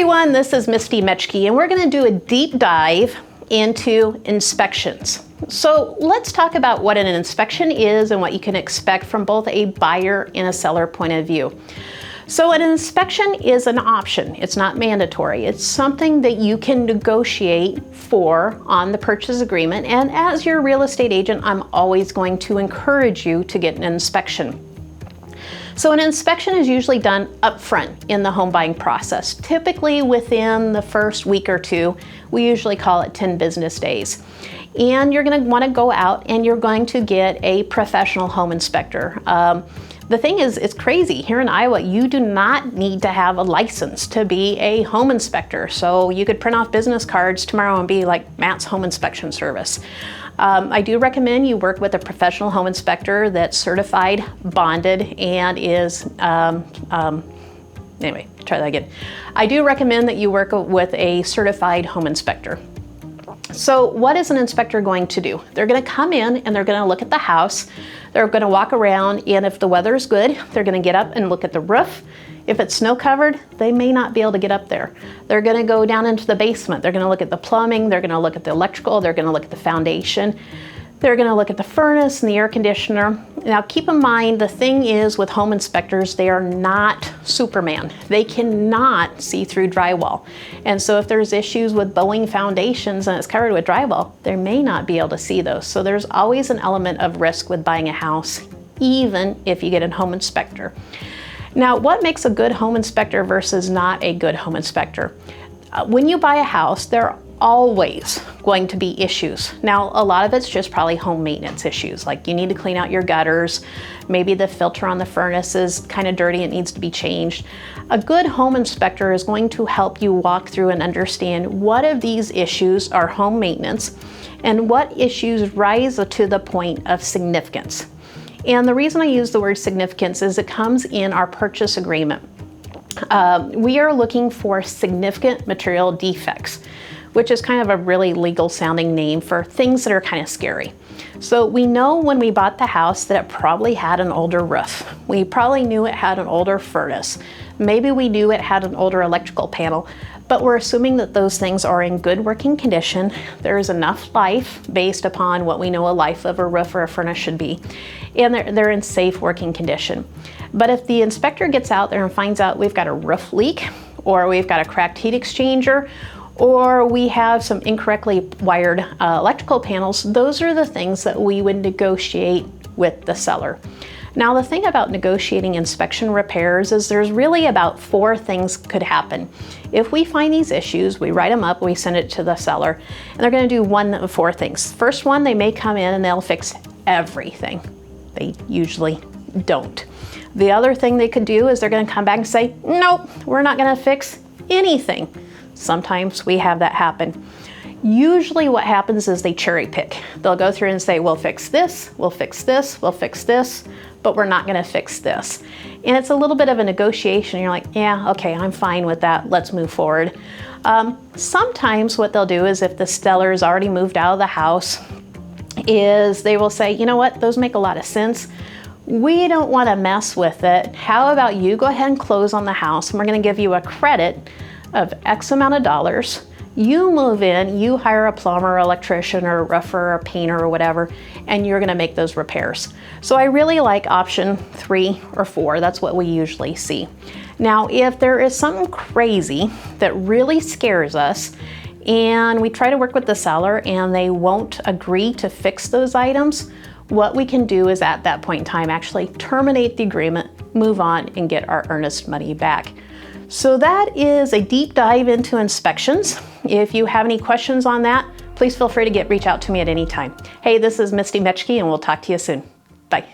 everyone, this is Misty Metchke, and we're going to do a deep dive into inspections. So let's talk about what an inspection is and what you can expect from both a buyer and a seller point of view. So an inspection is an option. It's not mandatory. It's something that you can negotiate for on the purchase agreement. And as your real estate agent, I'm always going to encourage you to get an inspection. So an inspection is usually done up front in the home buying process. Typically within the first week or two, we usually call it 10 business days. And you're going to want to go out and you're going to get a professional home inspector. The thing is, it's crazy. Here in Iowa, you do not need to have a license to be a home inspector. So you could print off business cards tomorrow and be like Matt's Home Inspection Service. I do recommend you work with a professional home inspector that's certified, bonded, and is, anyway, try that again. I do recommend that you work with a certified home inspector. So what is an inspector going to do? They're going to come in and they're going to look at the house. They're going to walk around, and if the weather is good, they're going to get up and look at the roof. If it's snow covered, they may not be able to get up there. They're going to go down into the basement. They're going to look at the plumbing. They're going to look at the electrical. They're going to look at the foundation. They're going to look at the furnace and the air conditioner. Now keep in mind, the thing is with home inspectors, they are not Superman. They cannot see through drywall. And so if there's issues with bowing foundations and it's covered with drywall, they may not be able to see those. So there's always an element of risk with buying a house, even if you get a home inspector. Now, what makes a good home inspector versus not a good home inspector? When you buy a house, there are always going to be issues. Now, a lot of it's just probably home maintenance issues, like you need to clean out your gutters, maybe the filter on the furnace is kind of dirty, it needs to be changed. A good home inspector is going to help you walk through and understand what of these issues are home maintenance and what issues rise to the point of significance. And the reason I use the word significance is it comes in our purchase agreement. We are looking for significant material defects, which is kind of a really legal sounding name for things that are kind of scary. So we know when we bought the house that it probably had an older roof. We probably knew it had an older furnace. Maybe we knew it had an older electrical panel, but we're assuming that those things are in good working condition. There's enough life based upon what we know a life of a roof or a furnace should be, and they're in safe working condition. But if the inspector gets out there and finds out we've got a roof leak, or we've got a cracked heat exchanger, or we have some incorrectly wired electrical panels, those are the things that we would negotiate with the seller. Now, the thing about negotiating inspection repairs is there's really about 4 things could happen. If we find these issues, we write them up, we send it to the seller, and they're going to do one of 4 things. First one, they may come in and they'll fix everything. They usually don't. The other thing they could do is they're going to come back and say, nope, we're not going to fix anything. Sometimes we have that happen. Usually what happens is they cherry pick. They'll go through and say, we'll fix this, we'll fix this, we'll fix this, but we're not going to fix this. And it's a little bit of a negotiation. You're like, yeah, okay, I'm fine with that. Let's move forward. Sometimes what they'll do is if the seller's already moved out of the house, is they will say, you know what, those make a lot of sense. We don't want to mess with it. How about you go ahead and close on the house, and we're going to give you a credit of X amount of dollars. You move in, you hire a plumber, electrician, or a roofer, or a painter, or whatever, and you're gonna make those repairs. So I really like option 3 or 4. That's what we usually see. Now, if there is something crazy that really scares us, and we try to work with the seller and they won't agree to fix those items, what we can do is at that point in time actually terminate the agreement, move on, and get our earnest money back. So that is a deep dive into inspections. If you have any questions on that, please feel free to reach out to me at any time. Hey, this is Misty Metchke, and we'll talk to you soon. Bye.